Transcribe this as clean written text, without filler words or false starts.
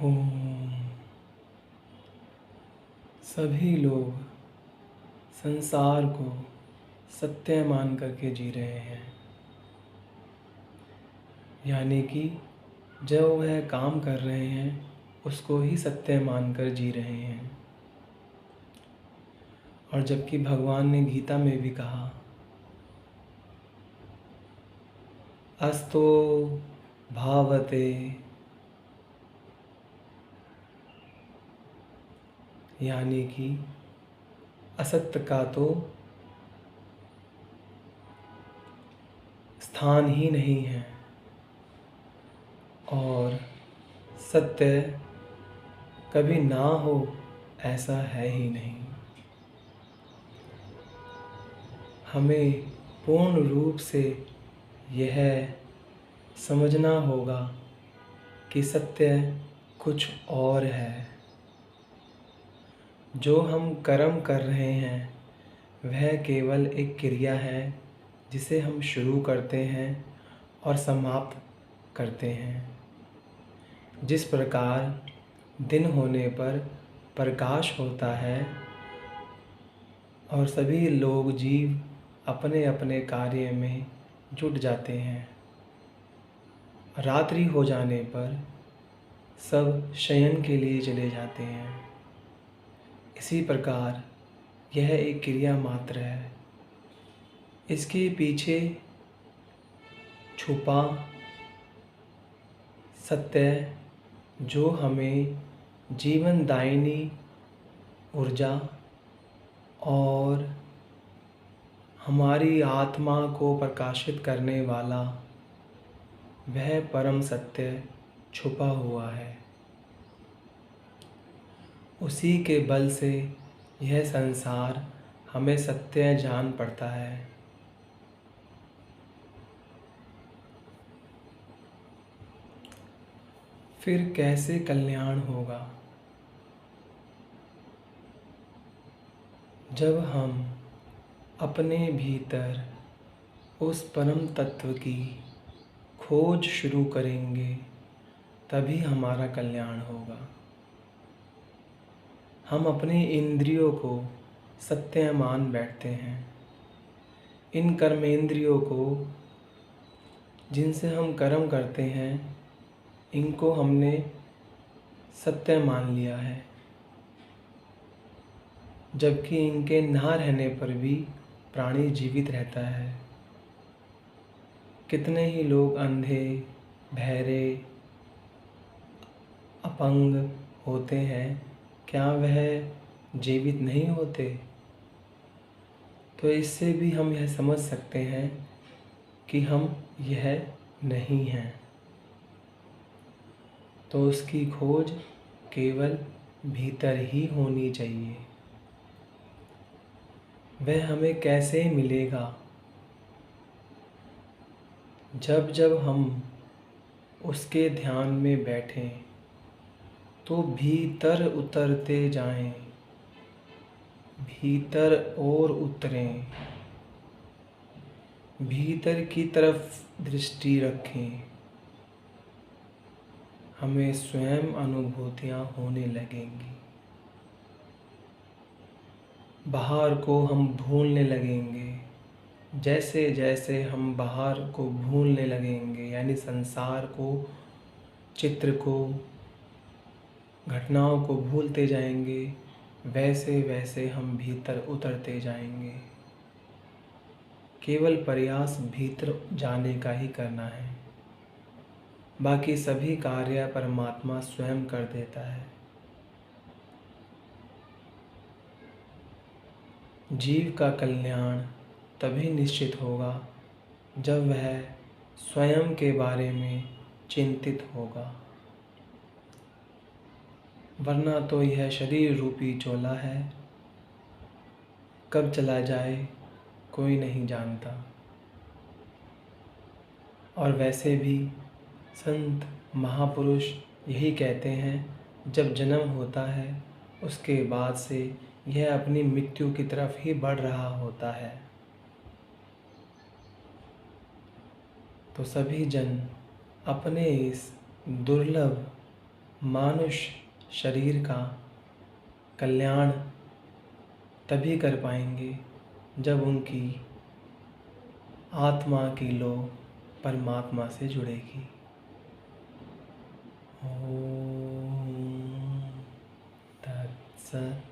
ओम। सभी लोग संसार को सत्य मान करके जी रहे हैं, यानी कि जो वह काम कर रहे हैं उसको ही सत्य मानकर जी रहे हैं। और जबकि भगवान ने गीता में भी कहा, अस्तो भावते, यानी कि असत्य का तो स्थान ही नहीं है और सत्य कभी ना हो ऐसा है ही नहीं। हमें पूर्ण रूप से यह समझना होगा कि सत्य कुछ और है। जो हम कर्म कर रहे हैं वह केवल एक क्रिया है जिसे हम शुरू करते हैं और समाप्त करते हैं। जिस प्रकार दिन होने पर प्रकाश होता है और सभी लोग जीव अपने अपने कार्य में जुट जाते हैं, रात्रि हो जाने पर सब शयन के लिए चले जाते हैं, इसी प्रकार यह एक क्रिया मात्र है। इसके पीछे छुपा सत्य जो हमें जीवनदायिनी ऊर्जा और हमारी आत्मा को प्रकाशित करने वाला वह परम सत्य छुपा हुआ है। उसी के बल से यह संसार हमें सत्य जान पड़ता है। फिर कैसे कल्याण होगा? जब हम अपने भीतर उस परम तत्व की खोज शुरू करेंगे तभी हमारा कल्याण होगा। हम अपने इंद्रियों को सत्य मान बैठते हैं। इन कर्मेंद्रियों को जिनसे हम कर्म करते हैं इनको हमने सत्य मान लिया है, जबकि इनके ना रहने पर भी प्राणी जीवित रहता है। कितने ही लोग अंधे, बहरे, अपंग होते हैं, क्या वह जीवित नहीं होते? तो इससे भी हम यह समझ सकते हैं कि हम यह नहीं हैं। तो उसकी खोज केवल भीतर ही होनी चाहिए। वह हमें कैसे मिलेगा? जब जब हम उसके ध्यान में बैठें तो भीतर उतरते जाएं, भीतर और उतरें, भीतर की तरफ दृष्टि रखें। हमें स्वयं अनुभूतियाँ होने लगेंगी। बाहर को हम भूलने लगेंगे। जैसे जैसे हम बाहर को भूलने लगेंगे, यानी संसार को, चित्र को, घटनाओं को भूलते जाएंगे, वैसे वैसे हम भीतर उतरते जाएंगे। केवल प्रयास भीतर जाने का ही करना है, बाकी सभी कार्य परमात्मा स्वयं कर देता है। जीव का कल्याण तभी निश्चित होगा जब वह स्वयं के बारे में चिंतित होगा, वरना तो यह शरीर रूपी चोला है, कब चला जाए कोई नहीं जानता। और वैसे भी संत महापुरुष यही कहते हैं, जब जन्म होता है उसके बाद से यह अपनी मृत्यु की तरफ ही बढ़ रहा होता है। तो सभी जन अपने इस दुर्लभ मानुष शरीर का कल्याण तभी कर पाएंगे जब उनकी आत्मा की लो परमात्मा से जुड़ेगी। ओम तत्सत।